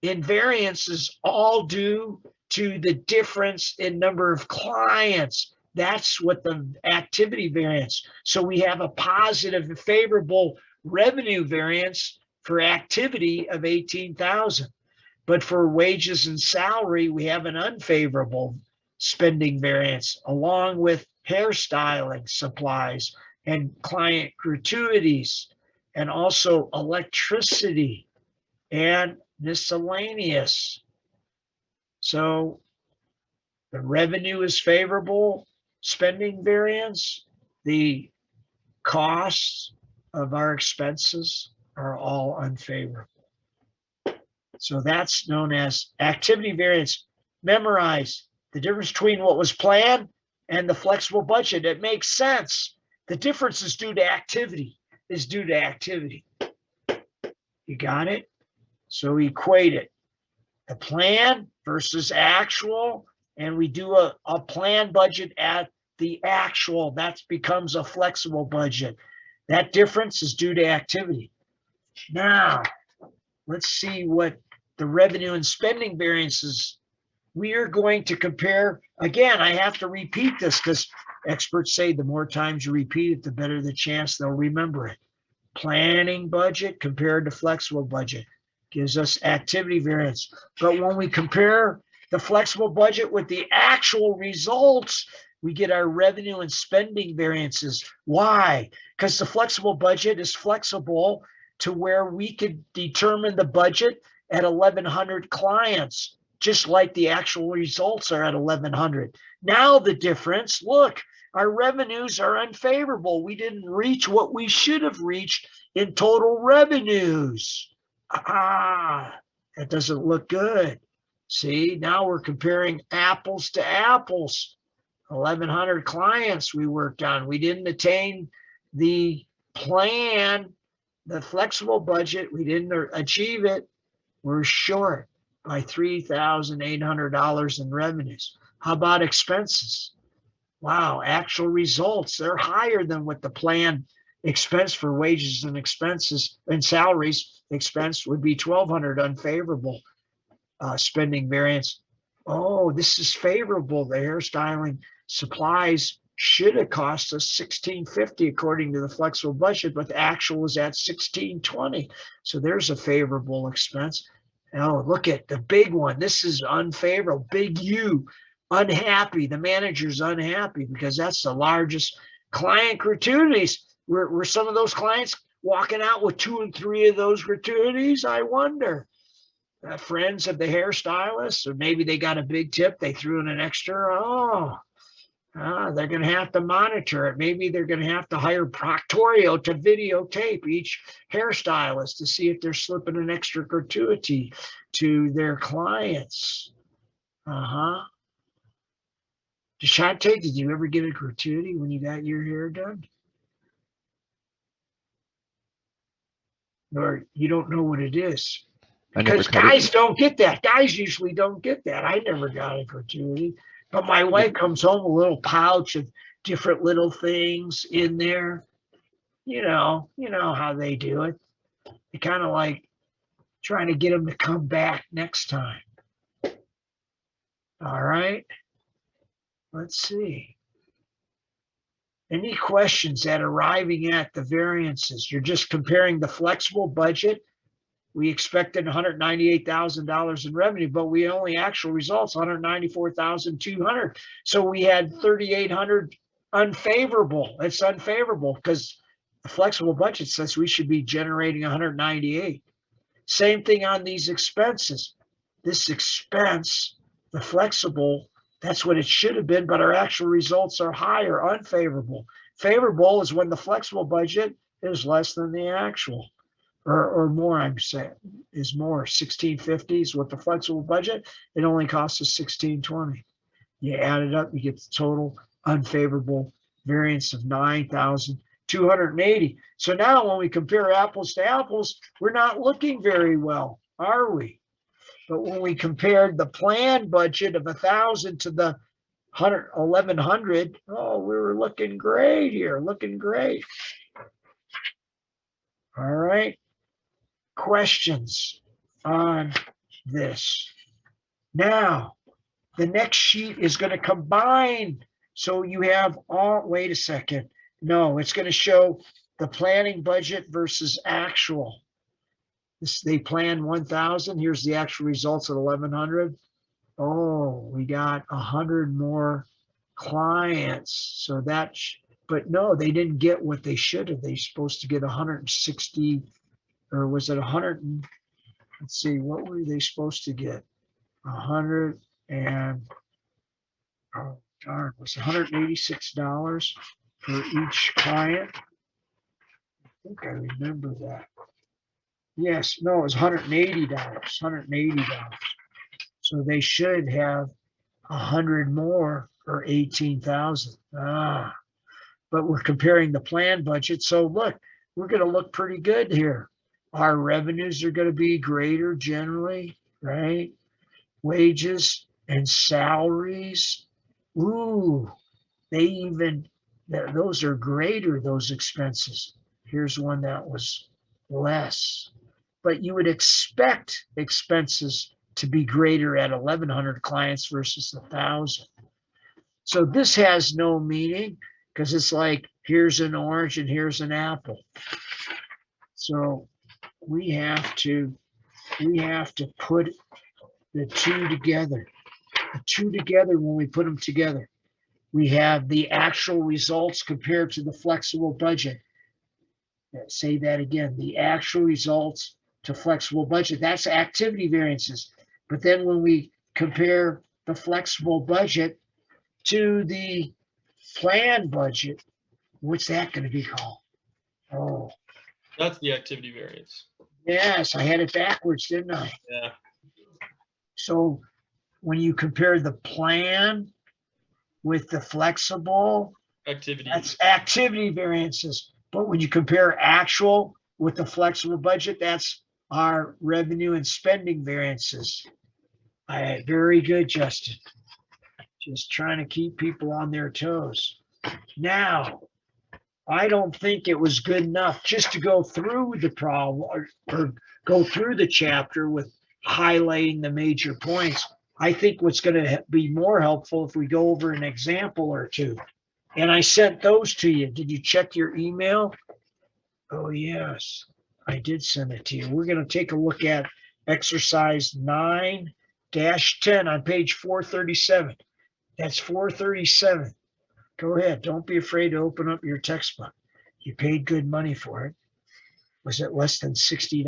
in variance is all due to the difference in number of clients. That's what the activity variance. So we have a positive, favorable revenue variance for activity of 18,000. But for wages and salary, we have an unfavorable spending variance, along with hairstyling supplies and client gratuities, and also electricity and miscellaneous. So the revenue is favorable, spending variance, the costs of our expenses are all unfavorable. So that's known as activity variance. Memorize the difference between what was planned and the flexible budget. It makes sense. The difference is due to activity, You got it? So equate it. The plan versus actual, and we do a plan budget at the actual. That becomes a flexible budget. That difference is due to activity. Now, let's see what the revenue and spending variances. We are going to compare, again, I have to repeat this because experts say the more times you repeat it, the better the chance they'll remember it. Planning budget compared to flexible budget gives us activity variance. But when we compare the flexible budget with the actual results, we get our revenue and spending variances. Why? Because the flexible budget is flexible to where we could determine the budget at 1,100 clients, just like the actual results are at 1,100. Now the difference, look, our revenues are unfavorable. We didn't reach what we should have reached in total revenues. That doesn't look good. See, now we're comparing apples to apples. 1,100 clients we worked on. We didn't attain the plan, the flexible budget. We didn't achieve it. We're short by $3,800 in revenues. How about expenses? Wow, actual results, they're higher than what the planned expense for wages and expenses and salaries expense would be. 1,200 unfavorable spending variance. Oh, this is favorable. The hairstyling supplies should have cost us $1,650 according to the flexible budget, but the actual was at $1,620. So there's a favorable expense. Oh, look at the big one. This is unfavorable. Big U, unhappy. The manager's unhappy because that's the largest. Client gratuities. Were some of those clients walking out with 2 and 3 of those gratuities? I wonder. Friends of the hairstylist, or maybe they got a big tip. They threw in an extra. They're going to have to monitor it. Maybe they're going to have to hire Proctorio to videotape each hairstylist to see if they're slipping an extra gratuity to their clients. Deshante, did you ever get a gratuity when you got your hair done? Or you don't know what it is? Because guys don't get that. Guys usually don't get that. I never got a gratuity. But my wife comes home with a little pouch of different little things in there. You know how they do it. They kind of like trying to get them to come back next time. All right. Let's see. Any questions at arriving at the variances? You're just comparing the flexible budget. We expected $198,000 in revenue, but we only actual results $194,200. So we had 3,800 unfavorable. It's unfavorable because the flexible budget says we should be generating 198. Same thing on these expenses. This expense, the flexible, that's what it should have been, but our actual results are higher, unfavorable. Favorable is when the flexible budget is less than the actual. Or more, I'm saying, is more. 1,650 is what the flexible budget. It only costs us 1,620. You add it up, you get the total unfavorable variance of 9,280. So now when we compare apples to apples, we're not looking very well, are we? But when we compared the planned budget of 1,000 to the 1,100, oh, we were looking great here, looking great. All right. Questions on this. Now, the next sheet is going to combine. So you have all, wait a second. No, it's going to show the planning budget versus actual. They planned 1,000. Here's the actual results at 1,100. Oh, we got 100 more clients. So but no, they didn't get what they should have. They're supposed to get 160, or was it 100? Let's see, what were they supposed to get? 100 and, oh darn, it was $186 for each client. I think I remember that. Yes, no, it was $180, $180. So they should have 100 more, or 18,000. But we're comparing the planned budget. So look, we're going to look pretty good here. Our revenues are going to be greater generally, right? Wages and salaries. Ooh, those are greater, those expenses. Here's one that was less. But you would expect expenses to be greater at 1,100 clients versus 1,000. So this has no meaning, because it's like, here's an orange and here's an apple. So we have to put the two together. The two together, when we put them together, we have the actual results compared to the flexible budget. Say that again, the actual results to flexible budget. That's activity variances. But then when we compare the flexible budget to the planned budget, what's that going to be called? Oh, That's the activity variance. yes, I had it backwards, didn't I? Yeah. So when you compare the plan with the flexible, Activity. that's activity variances. But when you compare actual with the flexible budget, that's our revenue and spending variances. Very good, Justin. Just trying to keep people on their toes. Now, I don't think it was good enough just to go through the problem or go through the chapter with highlighting the major points. I think what's going to be more helpful if we go over an example or two. And I sent those to you. Did you check your email? Oh, yes, I did send it to you. We're going to take a look at exercise 9-10 on page 437. That's 437. Go ahead. Don't be afraid to open up your textbook. You paid good money for it. Was it less than $60?